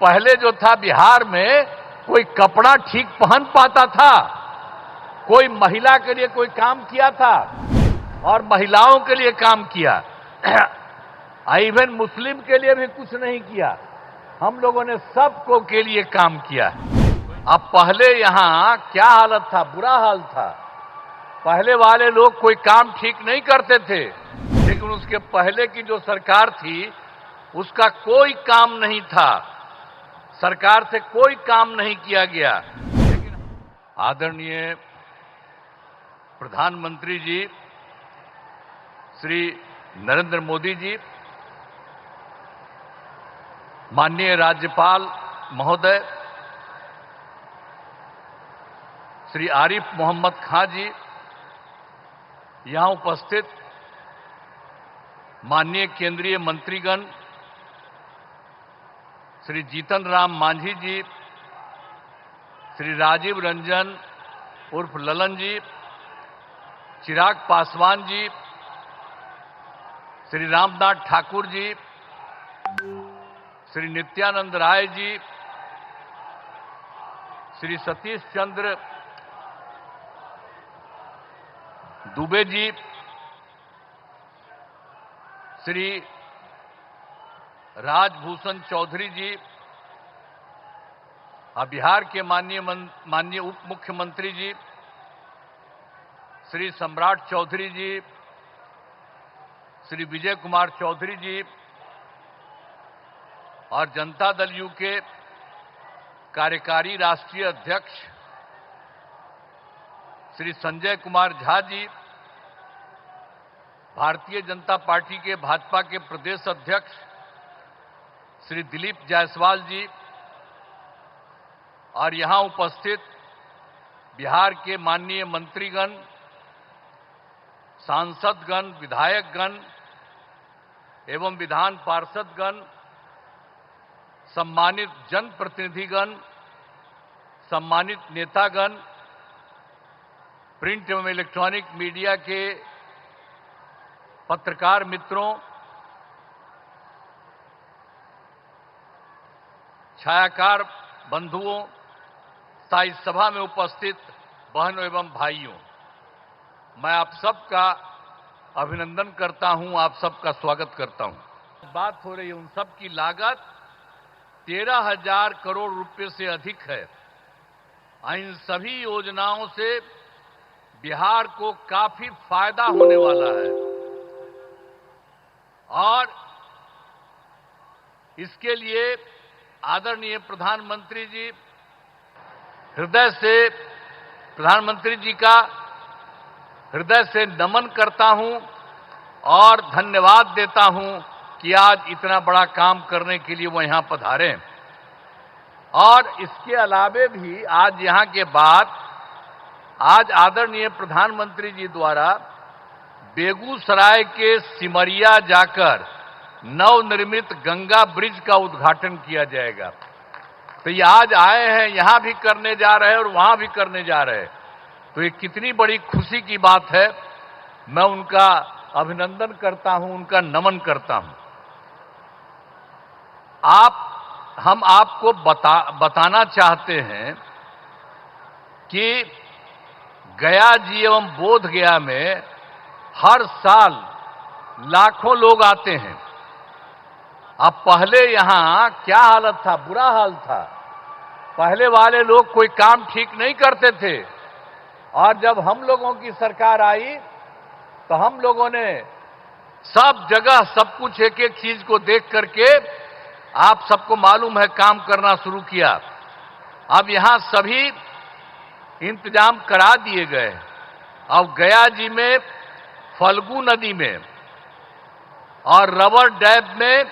पहले जो था बिहार में कोई कपड़ा ठीक पहन पाता था, कोई महिला के लिए कोई काम किया था और महिलाओं के लिए काम किया, इवन मुस्लिम के लिए भी कुछ नहीं किया। हम लोगों ने सबको के लिए काम किया। अब पहले यहां क्या हालत था, बुरा हाल था। पहले वाले लोग कोई काम ठीक नहीं करते थे, लेकिन उसके पहले की जो सरकार थी उसका कोई काम नहीं था, सरकार से कोई काम नहीं किया गया। लेकिन आदरणीय प्रधानमंत्री जी श्री नरेंद्र मोदी जी, माननीय राज्यपाल महोदय श्री आरिफ मोहम्मद खां जी, यहां उपस्थित माननीय केंद्रीय मंत्रीगण श्री जीतन राम मांझी जी, श्री राजीव रंजन उर्फ ललन जी, चिराग पासवान जी, श्री रामनाथ ठाकुर जी, श्री नित्यानंद राय जी, श्री सतीश चंद्र दुबे जी, श्री राजभूषण चौधरी जी, बिहार के माननीय उप मुख्यमंत्री जी श्री सम्राट चौधरी जी, श्री विजय कुमार चौधरी जी और जनता दल यू के कार्यकारी राष्ट्रीय अध्यक्ष श्री संजय कुमार झा जी, भारतीय जनता पार्टी के भाजपा के प्रदेश अध्यक्ष श्री दिलीप जायसवाल जी और यहां उपस्थित बिहार के माननीय मंत्रीगण, सांसदगण, विधायकगण एवं विधान पार्षदगण, सम्मानित जनप्रतिनिधिगण, सम्मानित नेतागण, प्रिंट एवं इलेक्ट्रॉनिक मीडिया के पत्रकार मित्रों, छायाकार बंधुओं, इस सभा में उपस्थित बहनों एवं भाइयों, मैं आप सबका अभिनंदन करता हूं, आप सबका स्वागत करता हूं। बात हो रही है, उन सब की लागत 13,000 करोड़ रुपए से अधिक है। इन सभी योजनाओं से बिहार को काफी फायदा होने वाला है और इसके लिए आदरणीय प्रधानमंत्री जी, हृदय से प्रधानमंत्री जी का हृदय से नमन करता हूं और धन्यवाद देता हूं कि आज इतना बड़ा काम करने के लिए वो यहां पधारे। और इसके अलावे भी आज यहां के बाद आज आदरणीय प्रधानमंत्री जी द्वारा बेगूसराय के सिमरिया जाकर नवनिर्मित गंगा ब्रिज का उद्घाटन किया जाएगा। तो ये आज आए हैं, यहां भी करने जा रहे हैं और वहां भी करने जा रहे हैं, तो ये कितनी बड़ी खुशी की बात है। मैं उनका अभिनंदन करता हूं, उनका नमन करता हूं। हम आपको बताना चाहते हैं कि गया जी एवं बोध गया में हर साल लाखों लोग आते हैं। अब पहले यहां क्या हालत था, बुरा हाल था। पहले वाले लोग कोई काम ठीक नहीं करते थे और जब हम लोगों की सरकार आई तो हम लोगों ने सब जगह सब कुछ एक एक चीज को देख करके, आप सबको मालूम है, काम करना शुरू किया। अब यहां सभी इंतजाम करा दिए गए। अब गया जी में फल्गु नदी में और रबर डैम में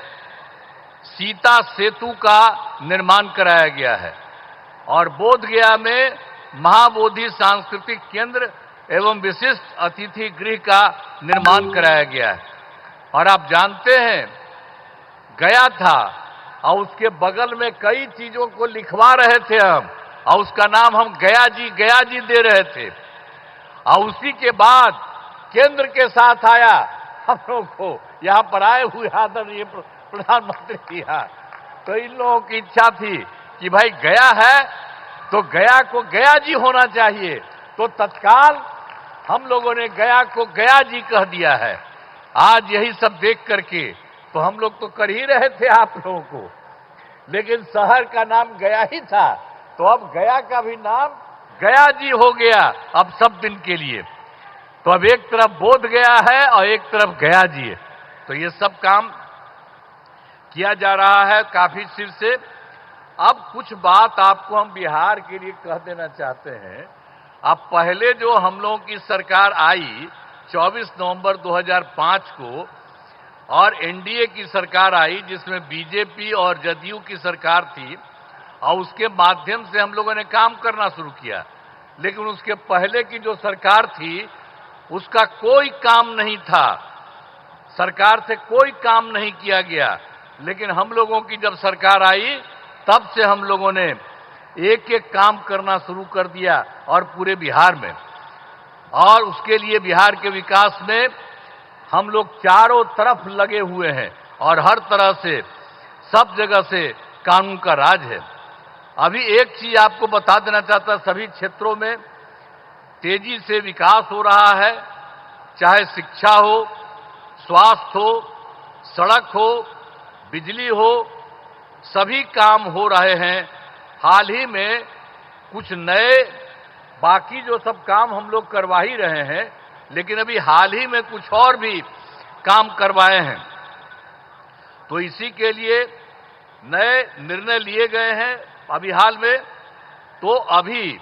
सीता सेतु का निर्माण कराया गया है और बोध गया में महाबोधि सांस्कृतिक केंद्र एवं विशिष्ट अतिथि गृह का निर्माण कराया गया है। और आप जानते हैं, गया था और उसके बगल में कई चीजों को लिखवा रहे थे हम, और उसका नाम हम गया जी दे रहे थे। और उसी के बाद केंद्र के साथ आया हम लोग को, यहां पर आए हुए आदरणीय प्रधानमंत्री जी। तो इन लोगों की इच्छा थी कि भाई गया है तो गया को गया जी होना चाहिए, तो तत्काल हम लोगों ने गया को गया जी कह दिया है। आज यही सब देख करके तो हम लोग तो कर ही रहे थे आप लोगों को, लेकिन शहर का नाम गया ही था, तो अब गया का भी नाम गया जी हो गया अब सब दिन के लिए। तो अब एक तरफ बोध गया है और एक तरफ गया जी है, तो ये सब काम किया जा रहा है काफी सिर से। अब कुछ बात आपको हम बिहार के लिए कह देना चाहते हैं। अब पहले जो हम लोगों की सरकार आई 24 नवंबर 2005 को, और एनडीए की सरकार आई जिसमें बीजेपी और जदयू की सरकार थी, और उसके माध्यम से हम लोगों ने काम करना शुरू किया। लेकिन उसके पहले की जो सरकार थी उसका कोई काम नहीं था, सरकार से कोई काम नहीं किया गया। लेकिन हम लोगों की जब सरकार आई तब से हम लोगों ने एक एक काम करना शुरू कर दिया, और पूरे बिहार में, और उसके लिए बिहार के विकास में हम लोग चारों तरफ लगे हुए हैं, और हर तरह से सब जगह से कानून का राज है। अभी एक चीज आपको बता देना चाहता, सभी क्षेत्रों में तेजी से विकास हो रहा है, चाहे शिक्षा हो, स्वास्थ्य हो, सड़क हो, बिजली हो, सभी काम हो रहे हैं। हाल ही में कुछ नए, बाकी जो सब काम हम लोग करवा ही रहे हैं, लेकिन अभी हाल ही में कुछ और भी काम करवाए हैं। तो इसी के लिए नए निर्णय लिए गए हैं अभी हाल में। तो अभी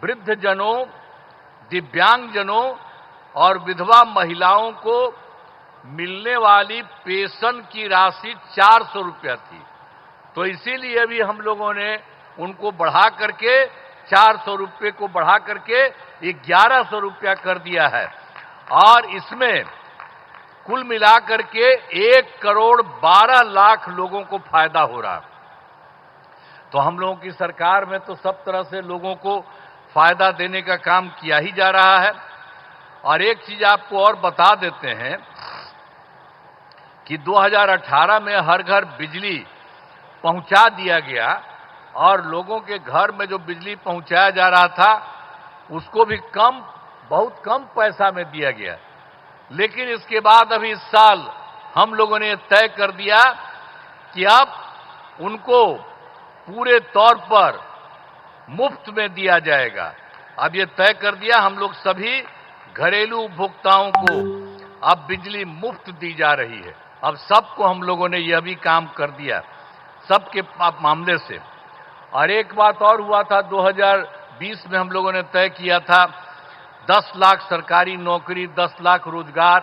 वृद्धजनों, दिव्यांगजनों और विधवा महिलाओं को मिलने वाली पेंशन की राशि 400 रुपया थी, तो इसीलिए अभी हम लोगों ने उनको बढ़ा करके 400 रुपये को बढ़ा करके 1100 रुपया कर दिया है, और इसमें कुल मिलाकर के 1,12,00,000 लोगों को फायदा हो रहा है। तो हम लोगों की सरकार में तो सब तरह से लोगों को फायदा देने का काम किया ही जा रहा है। और एक चीज आपको और बता देते हैं कि 2018 में हर घर बिजली पहुंचा दिया गया, और लोगों के घर में जो बिजली पहुंचाया जा रहा था उसको भी बहुत कम पैसा में दिया गया। लेकिन इसके बाद अभी इस साल हम लोगों ने तय कर दिया कि अब उनको पूरे तौर पर मुफ्त में दिया जाएगा। अब ये तय कर दिया, हम लोग सभी घरेलू उपभोक्ताओं को अब बिजली मुफ्त दी जा रही है। अब सबको हम लोगों ने यह भी काम कर दिया, सबके मामले से। और एक बात और हुआ था, 2020 में हम लोगों ने तय किया था 10 लाख सरकारी नौकरी, 10 लाख रोजगार।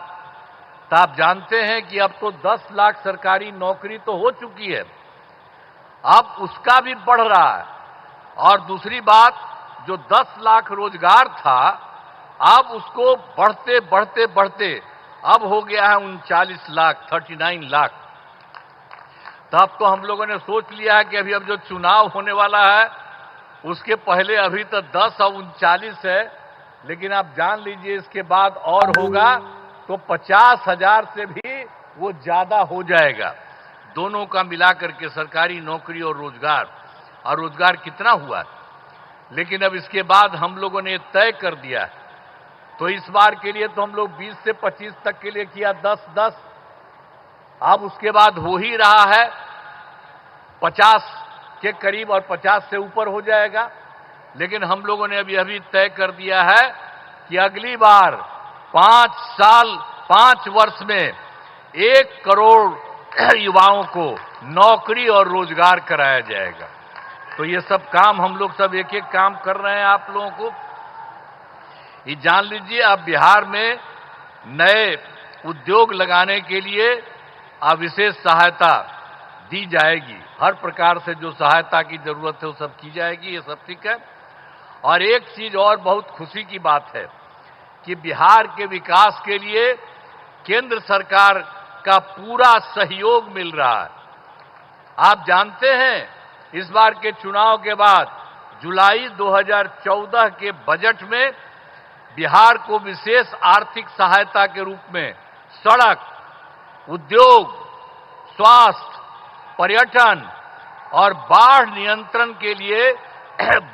तो आप जानते हैं कि अब तो 10 लाख सरकारी नौकरी तो हो चुकी है, अब उसका भी बढ़ रहा है। और दूसरी बात, जो 10 लाख रोजगार था, अब उसको बढ़ते बढ़ते बढ़ते अब हो गया है 39 लाख, 39 लाख। तब तो हम लोगों ने सोच लिया है कि अभी अब जो चुनाव होने वाला है उसके पहले अभी तो 10 और 39 है, लेकिन आप जान लीजिए इसके बाद और होगा तो 50,000 से भी वो ज्यादा हो जाएगा, दोनों का मिलाकर के, सरकारी नौकरी और रोजगार। और रोजगार कितना हुआ, लेकिन अब इसके बाद हम लोगों ने तय कर दिया है। तो इस बार के लिए तो हम लोग 20 से 25 तक के लिए किया 10-10, अब उसके बाद हो ही रहा है 50 के करीब, और 50 से ऊपर हो जाएगा। लेकिन हम लोगों ने अभी तय कर दिया है कि अगली बार 5 वर्ष में 1 करोड़ युवाओं को नौकरी और रोजगार कराया जाएगा। तो ये सब काम हम लोग सब एक एक काम कर रहे हैं। आप लोगों को ये जान लीजिए, अब बिहार में नए उद्योग लगाने के लिए अब विशेष सहायता दी जाएगी। हर प्रकार से जो सहायता की जरूरत है वो सब की जाएगी, ये सब ठीक है। और एक चीज और बहुत खुशी की बात है कि बिहार के विकास के लिए केंद्र सरकार का पूरा सहयोग मिल रहा है। आप जानते हैं, इस बार के चुनाव के बाद जुलाई 2014 के बजट में बिहार को विशेष आर्थिक सहायता के रूप में सड़क, उद्योग, स्वास्थ्य, पर्यटन और बाढ़ नियंत्रण के लिए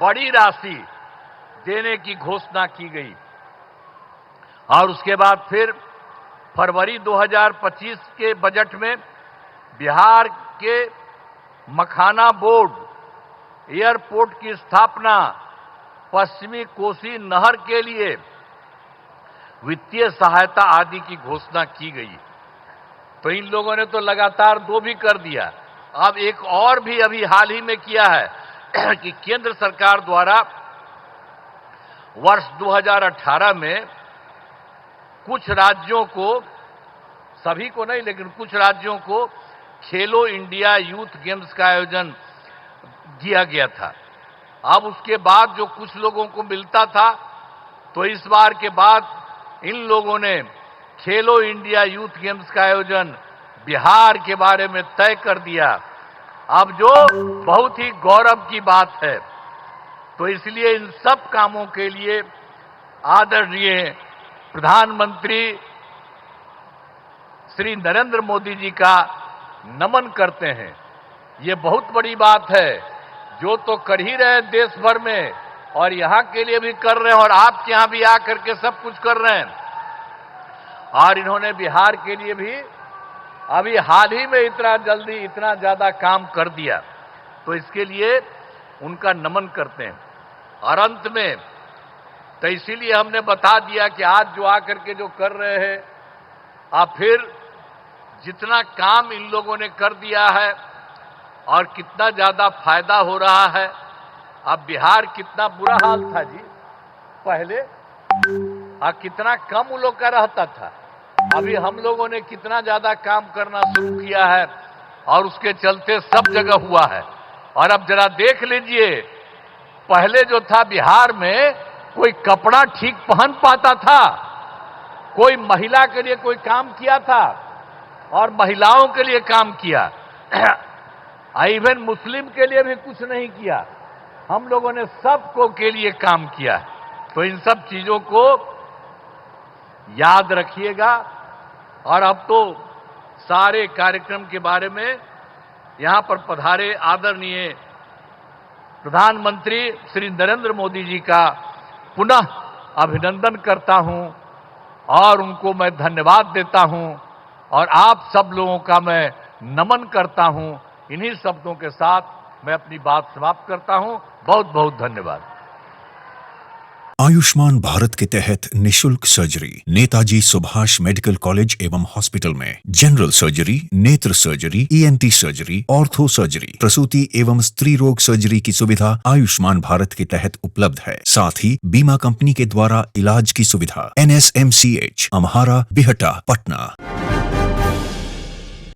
बड़ी राशि देने की घोषणा की गई। और उसके बाद फिर फरवरी 2025 के बजट में बिहार के मखाना बोर्ड एयरपोर्ट की स्थापना, पश्चिमी कोसी नहर के लिए वित्तीय सहायता आदि की घोषणा की गई। तो इन लोगों ने तो लगातार 2 भी कर दिया। अब एक और भी अभी हाल ही में किया है कि केंद्र सरकार द्वारा वर्ष 2018 में कुछ राज्यों को, सभी को नहीं लेकिन कुछ राज्यों को खेलो इंडिया यूथ गेम्स का आयोजन किया गया था। अब उसके बाद जो कुछ लोगों को मिलता था, तो इस बार के बाद इन लोगों ने खेलो इंडिया यूथ गेम्स का आयोजन बिहार के बारे में तय कर दिया। अब जो बहुत ही गौरव की बात है। तो इसलिए इन सब कामों के लिए आदरणीय प्रधानमंत्री श्री नरेंद्र मोदी जी का नमन करते हैं। ये बहुत बड़ी बात है, जो तो कर ही रहे हैं देश भर में, और यहां के लिए भी कर रहे हैं, और आपके यहां भी आकर के सब कुछ कर रहे हैं। और इन्होंने बिहार के लिए भी अभी हाल ही में इतना जल्दी इतना ज्यादा काम कर दिया, तो इसके लिए उनका नमन करते हैं। और अंत में तो इसीलिए हमने बता दिया कि आज जो आकर के जो कर रहे हैं, आप फिर जितना काम इन लोगों ने कर दिया है और कितना ज्यादा फायदा हो रहा है। अब बिहार कितना बुरा हाल था जी पहले, और कितना कम उन लोग का रहता था। अभी हम लोगों ने कितना ज्यादा काम करना शुरू किया है, और उसके चलते सब जगह हुआ है। और अब जरा देख लीजिए, पहले जो था बिहार में कोई कपड़ा ठीक पहन पाता था, कोई महिला के लिए कोई काम किया था, और महिलाओं के लिए काम किया, इवन मुस्लिम के लिए भी कुछ नहीं किया। हम लोगों ने सबको के लिए काम किया। तो इन सब चीजों को याद रखिएगा। और अब तो सारे कार्यक्रम के बारे में यहां पर पधारे आदरणीय प्रधानमंत्री श्री नरेंद्र मोदी जी का पुनः अभिनंदन करता हूं, और उनको मैं धन्यवाद देता हूं, और आप सब लोगों का मैं नमन करता हूं। इन्हीं शब्दों के साथ मैं अपनी बात समाप्त करता हूं। बहुत बहुत धन्यवाद। आयुष्मान भारत के तहत निशुल्क surgery Netaji Subhash medical college एवं हॉस्पिटल में जनरल सर्जरी, नेत्र surgery, ENT surgery, ortho surgery, प्रसूति एवं स्त्री रोग सर्जरी की सुविधा आयुष्मान भारत के तहत उपलब्ध है। साथ ही बीमा कंपनी के द्वारा इलाज की सुविधा। NSMCH, अम्हारा, बिहटा, पटना।